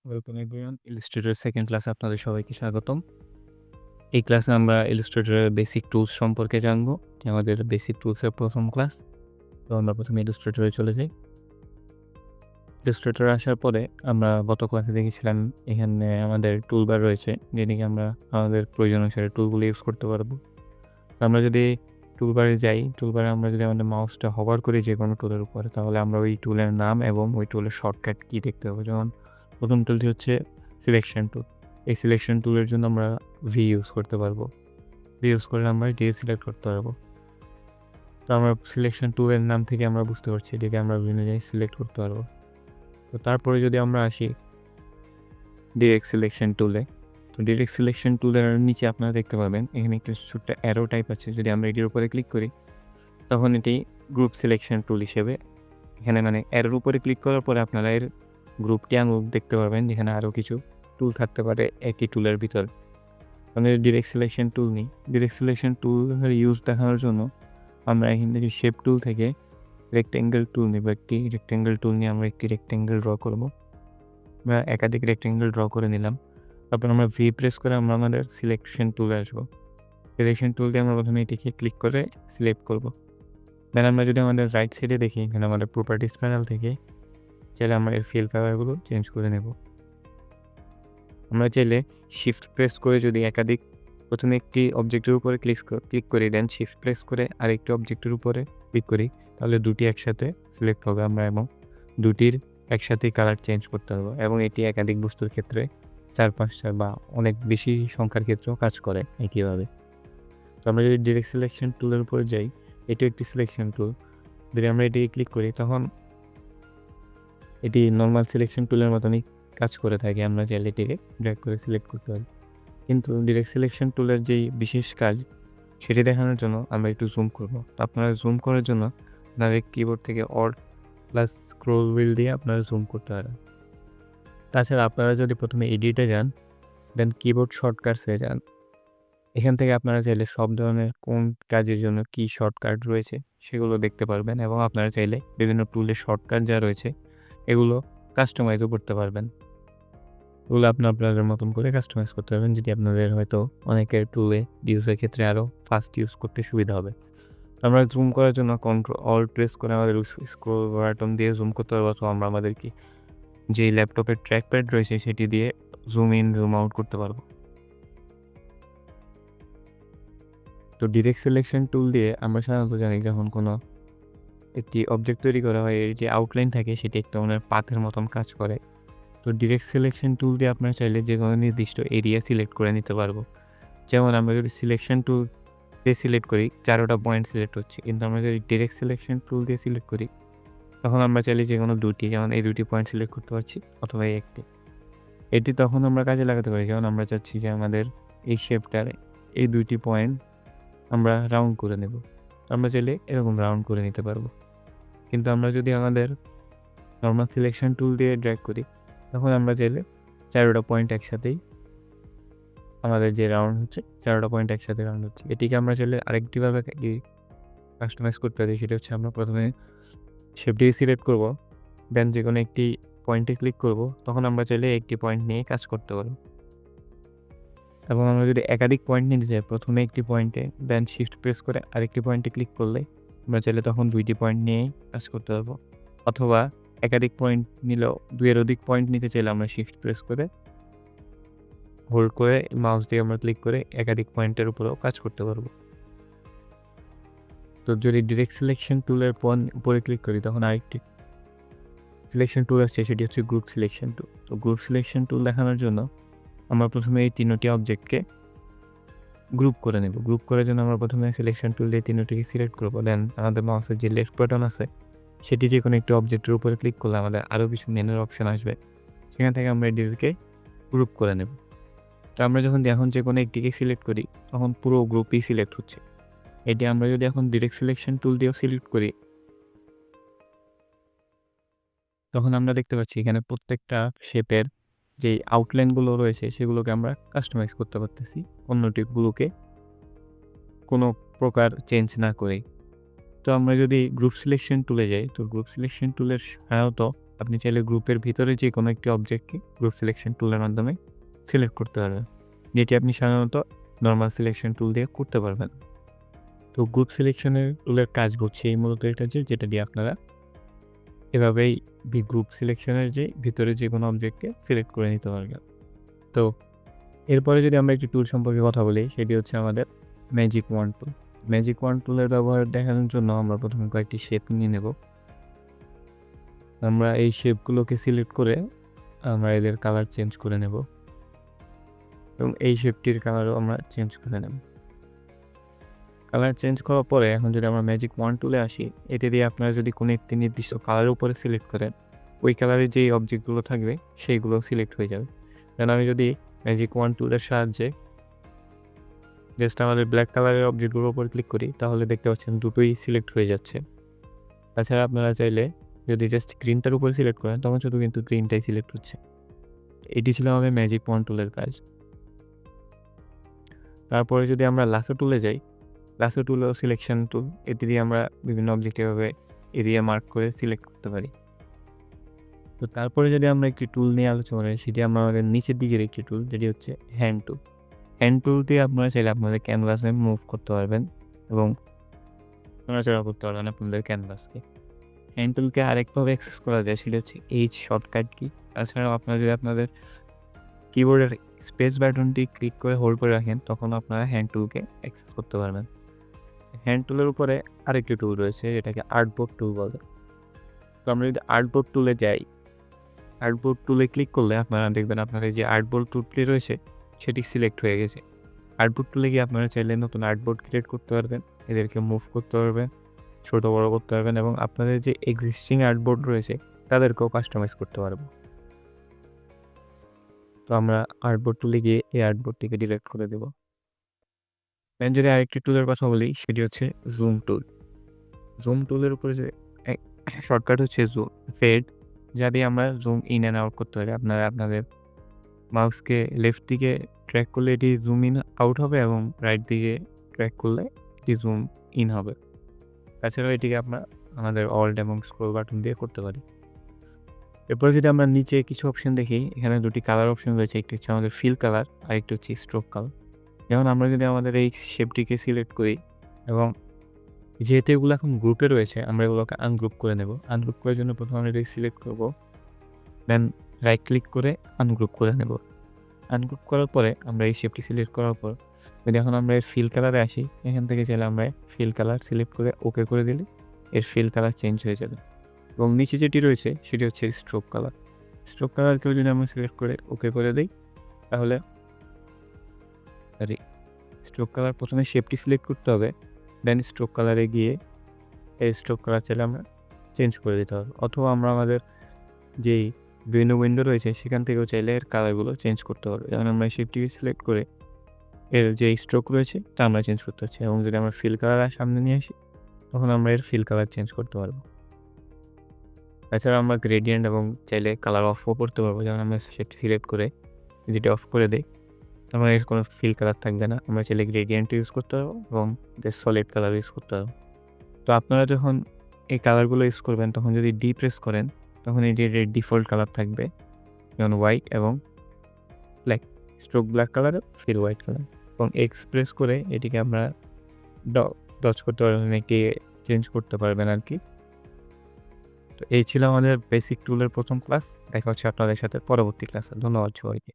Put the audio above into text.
Welcome everyone. Illustrator second ক্লাসে আপনাদের সবাইকে স্বাগতম। এই ক্লাসে আমরা ইলাস্ট্রেটরের বেসিক টুলস সম্পর্কে জানবো। আমাদের বেসিক টুলসের প্রথম ক্লাস। তো আমরা প্রথমে ইলাস্ট্রেটরে চলে যাই। ইলাস্ট্রেটরে আসার পরে আমরা গত ক্লাসে দেখেছিলাম এখানে আমাদের টুলবার রয়েছে, যেটিকে আমরা আমাদের প্রয়োজন অনুসারে টুলগুলো ইউজ করতে পারবো। তো আমরা যদি টুলবারে যাই, টুলবারে আমরা যদি আমাদের মাউসটা হভার করি যে কোনো টুলের উপরে, তাহলে আমরা ওই টুলের নাম এবং ওই টুলের শর্টকাট কি দেখতে পাবো। যেমন প্রথম টুলটি হচ্ছে সিলেকশন টুল। এই সিলেকশন টুলের জন্য আমরা ভি ইউজ করতে পারবো। ভি ইউজ করলে আমরা ডি সিলেক্ট করতে পারবো। তো আমরা সিলেকশন টুলের নাম থেকে আমরা বুঝতে পারছি এটাকে আমরা বিভিন্ন জায়গায় সিলেক্ট করতে পারবো। তো তারপরে যদি আমরা আসি ডিরেক্ট সিলেকশন টুলে, তো ডিরেক্ট সিলেকশন টুলের নিচে আপনারা দেখতে পাবেন এখানে একটা ছোট্ট অ্যারো টাইপ আছে। যদি আমরা এটির উপরে ক্লিক করি তখন এটি গ্রুপ সিলেকশন টুল হিসেবে এখানে অ্যারোর উপরে ক্লিক করার পরে আপনারা এর গ্রুপটি আনগ্রুপ দেখতে পারবেন, যেখানে আরও কিছু টুল থাকতে পারে একই টুলের ভিতর। আমরা ডিরেক্ট সিলেকশন টুল নিই। ডিরেক্ট সিলেকশন টুলের ইউজ দেখানোর জন্য আমরা এখান থেকে শেপ টুল থেকে রেক্টেঙ্গেল টুল নেব। একটি রেক্টেঙ্গেল টুল নিয়ে আমরা একটি রেক্টেঙ্গেল ড্র করব। আমরা একাধিক রেক্টেঙ্গেল ড্র করে নিলাম। তারপর আমরা ভি প্রেস করে আমরা আমাদের সিলেকশন টুলে আসবো। সিলেকশন টুল দিয়ে আমরা প্রথমে এটিকে ক্লিক করে সিলেক্ট করব। দেন আমরা যদি আমাদের রাইট সাইডে দেখি, এখানে আমাদের প্রপার্টিস প্যানেল থেকে চাইলে আমরা এর ফিল কালারগুলো চেঞ্জ করে নেব। আমরা চাইলে শিফট প্রেস করে যদি একাধিক প্রথমে একটি অবজেক্টের উপরে ক্লিক করি, দেন শিফট প্রেস করে আরেকটি অবজেক্টের উপরে ক্লিক করি, তাহলে দুটি একসাথে সিলেক্ট হবে আমরা এবং দুটির একসাথেই কালার চেঞ্জ করতে পারবো। এবং এটি একাধিক বস্তুর ক্ষেত্রে 4-5টা বা অনেক বেশি সংখ্যার ক্ষেত্রেও কাজ করে একইভাবে। তো আমরা যদি ডিরেক্ট সিলেকশন টুলের উপরে যাই, এটি একটি সিলেকশন টুল। যদি আমরা এটিকে ক্লিক করি তখন এটি নর্মাল সিলেকশন টুলের মতনই কাজ করে থাকে। আমরা চাইলে এটিকে ড্র্যাগ করে সিলেক্ট করতে পারি। কিন্তু ডিরেক্ট সিলেকশন টুলের যেই বিশেষ কাজ সেটি দেখানোর জন্য আমরা একটু জুম করব। তো আপনারা জুম করার জন্য আপনাদের কিবোর্ড থেকে অল্ট প্লাস স্ক্রল হুইল দিয়ে আপনারা জুম করতে পারেন। তাছাড়া আপনারা যদি প্রথমে এডিটে যান, দেন কিবোর্ড শর্টকাটসে যান, এখান থেকে আপনারা চাইলে সব ধরনের কোন কাজের জন্য কী শর্টকাট রয়েছে সেগুলো দেখতে পারবেন এবং আপনারা চাইলে বিভিন্ন টুলের শর্টকাট যা রয়েছে এগুলো কাস্টমাইজও করতে পারবেন। এগুলো আপনাদের মতন করে কাস্টমাইজ করতে পারবেন, যদি আপনাদের হয়তো অনেকের টুলে ইউজের ক্ষেত্রে আরও ফাস্ট ইউজ করতে সুবিধা হবে। আমরা জুম করার জন্য কন্ট্রোল অল্ট প্রেস করে আমাদের স্ক্রল বাটন দিয়ে জুম করতে পারবো, অথবা আমরা আমাদের যে ল্যাপটপের ট্র্যাকপ্যাড রয়েছে সেটি দিয়ে জুম ইন জুম আউট করতে পারবো। তো ডিরেক্ট সিলেকশন টুল দিয়ে আমরা সাধারণত জানি যখন কোনো একটি অবজেক্ট তৈরি করা হয়, এর যে আউটলাইন থাকে সেটি একটা পাথের মতন কাজ করে। তো ডিরেক্ট সিলেকশন টুল দিয়ে আপনারা চাইলে যে কোনো নির্দিষ্ট এরিয়া সিলেক্ট করে নিতে পারবো। যেমন আমরা যদি সিলেকশন টুল দিয়ে সিলেক্ট করি 4টা পয়েন্ট সিলেক্ট হচ্ছে, কিন্তু আমরা যদি ডিরেক্ট সিলেকশন টুল দিয়ে সিলেক্ট করি তখন আমরা চাইলে যে কোনো দুটি, যেমন এই দুটি পয়েন্ট সিলেক্ট করতে পারছি অথবা এই একটি। এটি তখন আমরা কাজে লাগাতে পারি যেমন আমরা চাচ্ছি যে আমাদের এই শেপটার এই দুইটি পয়েন্ট আমরা রাউন্ড করে নেব। আমরা চাইলে এরকম রাউন্ড করে নিতে পারবো। কিন্তু আমরা যদি আমাদের নর্মাল সিলেকশন টুল দিয়ে ড্র্যাগ করি তখন আমরা চাইলে 4টা পয়েন্ট একসাথেই আমাদের যে রাউন্ড হচ্ছে 4টা পয়েন্ট একসাথে রাউন্ড হচ্ছে। এটিকে আমরা চাইলে আরেকটিভাবে কাস্টমাইজ করতে পারি। সেটা হচ্ছে আমরা প্রথমে শেপটিকে সিলেক্ট করব, দেন যে কোনো একটি পয়েন্টে ক্লিক করব, তখন আমরা চাইলে একটি পয়েন্ট নিয়ে কাজ করতে পারবো। এবং আমরা যদি একাধিক পয়েন্ট নিতে চাই, প্রথমে একটি পয়েন্টে দেন শিফট প্রেস করে আরেকটি পয়েন্টে ক্লিক করলে আমরা চাইলে তখন 2টি পয়েন্ট নিয়েই কাজ করতে পারবো। অথবা একাধিক পয়েন্ট নিলেও 2-এর অধিক পয়েন্ট নিতে চাইলে আমরা শিফট প্রেস করে হোল্ড করে মাউস দিয়ে আমরা ক্লিক করে একাধিক পয়েন্টের উপরেও কাজ করতে পারবো। তো যদি ডিরেক্ট সিলেকশন টুলের উপরে ক্লিক করি তখন আরেকটি সিলেকশন টুল আসছে, সেটি হচ্ছে গ্রুপ সিলেকশন টুল। তো গ্রুপ সিলেকশন টুল দেখানোর জন্য আমরা প্রথমে এই 3টি অবজেক্টকে গ্রুপ করে নেব। গ্রুপ করার জন্য আমরা প্রথমে সিলেকশন টুল দিয়ে 3টিকে সিলেক্ট করবো, দেন আমাদের মাউসের যে লেফট বাটন আছে সেটি যে কোনো একটি অবজেক্টের উপরে ক্লিক করলে আমাদের আরও কিছু মেনুর অপশন আসবে, সেখান থেকে আমরা এটিকে গ্রুপ করে নেব। তো আমরা যখন এখন যে কোনো একটিকে সিলেক্ট করি তখন পুরো গ্রুপই সিলেক্ট হচ্ছে। এটি আমরা যদি এখন ডিরেক্ট সিলেকশন টুল দিয়েও সিলেক্ট করি তখন আমরা দেখতে পাচ্ছি এখানে প্রত্যেকটা শেপের যে আউটলাইনগুলো রয়েছে সেগুলোকে আমরা কাস্টমাইজ করতে পারতেছি অন্যটিগুলোকে কোনো প্রকার চেঞ্জ না করেই। তো আমরা যদি গ্রুপ সিলেকশন টুলে যাই, তো গ্রুপ সিলেকশন টুলের সাধারণত আপনি চাইলে গ্রুপের ভিতরে যে কোনো একটি অবজেক্টকে গ্রুপ সিলেকশন টুলের মাধ্যমে সিলেক্ট করতে পারবেন, যেটি আপনি সাধারণত নর্মাল সিলেকশন টুল দিয়ে করতে পারবেন। তো গ্রুপ সিলেকশনের টুলের কাজ হচ্ছে এই মূলত এটা যেটা দিয়ে আপনারা এভাবেই গ্রুপ সিলেকশনের যে ভিতরে যে কোনো অবজেক্টকে সিলেক্ট করে নিতে পারবেন। তো এরপরে যদি আমরা একটি টুল সম্পর্কে কথা বলি, সেটি হচ্ছে আমাদের ম্যাজিক ওয়ান্ড টুল। ম্যাজিক ওয়ান্ড টুলের ব্যবহার দেখানোর জন্য আমরা প্রথমে কয়েকটি শেপ নিয়ে নেব। আমরা এই শেপগুলোকে সিলেক্ট করে আমরা এদের কালার চেঞ্জ করে নেব এবং এই শেপটির কালারও আমরা চেঞ্জ করে নেব। কালার চেঞ্জ করার পরে এখন যদি আমরা ম্যাজিক ওয়ান্ড টুলে আসি, এটা দিয়ে আপনারা যদি কোনো একটি নির্দিষ্ট কালারের উপরে সিলেক্ট করেন, ওই কালারে যেই অবজেক্টগুলো থাকবে সেইগুলো সিলেক্ট হয়ে যাবে। কারণ আমি যদি ম্যাজিক ওয়ান্ড টুলের সাহায্যে জাস্ট আমাদের ব্ল্যাক কালারের অবজেক্টগুলোর উপর ক্লিক করি, তাহলে দেখতে পাচ্ছেন দুটোই সিলেক্ট হয়ে যাচ্ছে। তাছাড়া আপনারা চাইলে যদি জাস্ট গ্রিনটার উপরে সিলেক্ট করেন, তখন শুধু কিন্তু গ্রিনটাই সিলেক্ট হচ্ছে। এটি ছিল আমাদের ম্যাজিক ওয়ান্ড টুলের কাজ। তারপরে যদি আমরা লাসো টুলে যাই, লাসো টুলও সিলেকশন টুল। এটি দিয়ে আমরা বিভিন্ন অবজেক্ট এভাবে এরিয়া মার্ক করে সিলেক্ট করতে পারি। তো তারপরে যদি আমরা একটি টুল নিয়ে আলোচনা করি, সেটি আমাদের নিচের দিকের একটি টুল, যেটি হচ্ছে হ্যান্ড টুল। হ্যান্ড টুল দিয়ে আপনারা চাইলে আপনাদের ক্যানভাসে মুভ করতে পারবেন এবং নড়াচড়া করতে পারবেন আপনাদের ক্যানভাসকে। হ্যান্ড টুলকে আরেকভাবে অ্যাক্সেস করা যায়, সেটা হচ্ছে এইচ শর্টকাট কি। তাছাড়াও আপনারা যদি আপনাদের কিবোর্ডের স্পেস বাটনটি ক্লিক করে হোল্ড করে রাখেন, তখন আপনারা হ্যান্ড টুলকে অ্যাক্সেস করতে পারবেন। হ্যান্ড টুলের উপরে আরেকটি টুল রয়েছে, যেটাকে আর্টবোর্ড টুল বলে। তো আমরা যদি আর্টবোর্ড টুলে যাই, আর্টবোর্ড টুলে ক্লিক করলে আপনারা দেখবেন আপনার এই যে আর্টবোর্ড টুলটি রয়েছে সেটি সিলেক্ট হয়ে গেছে। আর্টবোর্ড টুলে গিয়ে আপনারা চাইলে নতুন আর্টবোর্ড ক্রিয়েট করতে পারবেন, এদেরকে মুভ করতে পারবেন, ছোটো বড়ো করতে পারবেন এবং আপনাদের যে এক্সিস্টিং আর্টবোর্ড রয়েছে তাদেরকেও কাস্টমাইজ করতে পারবো। তো আমরা আর্টবোর্ড টুলে গিয়ে এই আর্টবোর্ডটিকে ডিলিট করে দেব। দেন যদি আরেকটি টুলের কথা বলি, সেটি হচ্ছে জুম টুল। জুম টুলের উপরে যে শর্টকাট হচ্ছে জুম ফেড, যা দিয়ে আমরা জুম ইন অ্যান্ড আউট করতে পারি। আপনারা আপনাদের মাউসকে লেফট দিকে ট্র্যাক করলে এটি জুম ইন আউট হবে এবং রাইট দিকে ট্র্যাক করলে এটি জুম ইন হবে। তাছাড়াও এটিকে আমরা আমাদের অল্ট এবং স্ক্রল বাটন দিয়ে করতে পারি। এরপরে যদি আমরা নিচে কিছু অপশন দেখি, এখানে দুটি কালার অপশন রয়েছে, একটি হচ্ছে আমাদের ফিল কালার আর একটি হচ্ছে স্ট্রোক কালার। যেমন আমরা যদি আমাদের এই শেপটিকে সিলেক্ট করি এবং যেহেতু এগুলো এখন গ্রুপে রয়েছে, আমরা এগুলোকে আনগ্রুপ করে নেব। আনগ্রুপ করার জন্য প্রথমে আমরা এটি সিলেক্ট করব, দেন রাইট ক্লিক করে আনগ্রুপ করে নেব। আনগ্রুপ করার পরে আমরা এই শেপটি সিলেক্ট করার পর যদি এখন আমরা এর ফিল কালারে আসি, এখান থেকে চাইলে আমরা ফিল কালার সিলেক্ট করে ওকে করে দিলে এর ফিল কালার চেঞ্জ হয়ে যাবে। এবং নিচে যেটি রয়েছে সেটি হচ্ছে স্ট্রোক কালার। স্ট্রোক কালারকেও যদি আমরা সিলেক্ট করে ওকে করে দিই, তাহলে স্ট্রোক কালার প্রথমে শেপটি সিলেক্ট করতে হবে, দেন স্ট্রোক কালারে গিয়ে এই স্ট্রোক কালার চাইলে আমরা চেঞ্জ করে দিতে হবে। অথবা আমরা আমাদের যেই বিভিন্ন উইন্ডো রয়েছে সেখান থেকেও চাইলে এর কালারগুলো চেঞ্জ করতে পারবো। যেমন আমরা শেপটিকে সিলেক্ট করে এর যে স্ট্রোক রয়েছে তা আমরা চেঞ্জ করতে পারছি এবং যদি আমরা ফিল কালার সামনে নিয়ে আসি, তখন আমরা এর ফিল কালার চেঞ্জ করতে পারবো। তাছাড়া আমরা গ্রেডিয়েন্ট এবং চাইলে কালার অফও করতে পারবো। যেমন আমরা সেটি সিলেক্ট করে যেটা অফ করে দিই, আমার এর কোনো ফিল কালার থাকবে না। আমরা চাইলে গ্রেডিয়েন্ট ইউজ করতে পারবো এবং সলিড কালার ইউজ করতে পারবো। তো আপনারা যখন এই কালারগুলো ইউজ করবেন, তখন যদি ডি প্রেস করেন, তখন এটির ডিফল্ট কালার থাকবে, যেমন হোয়াইট এবং black. Stroke black colour, fill white colour. এবং এক্সপ্রেস করে এটিকে আমরা ডচ করতে পারবেন, এটি চেঞ্জ করতে পারবেন আর কি। তো এই ছিল আমাদের বেসিক টুলের প্রথম ক্লাস। দেখা হচ্ছে আপনাদের সাথে পরবর্তী ক্লাসে। ধন্যবাদ সবাইকে।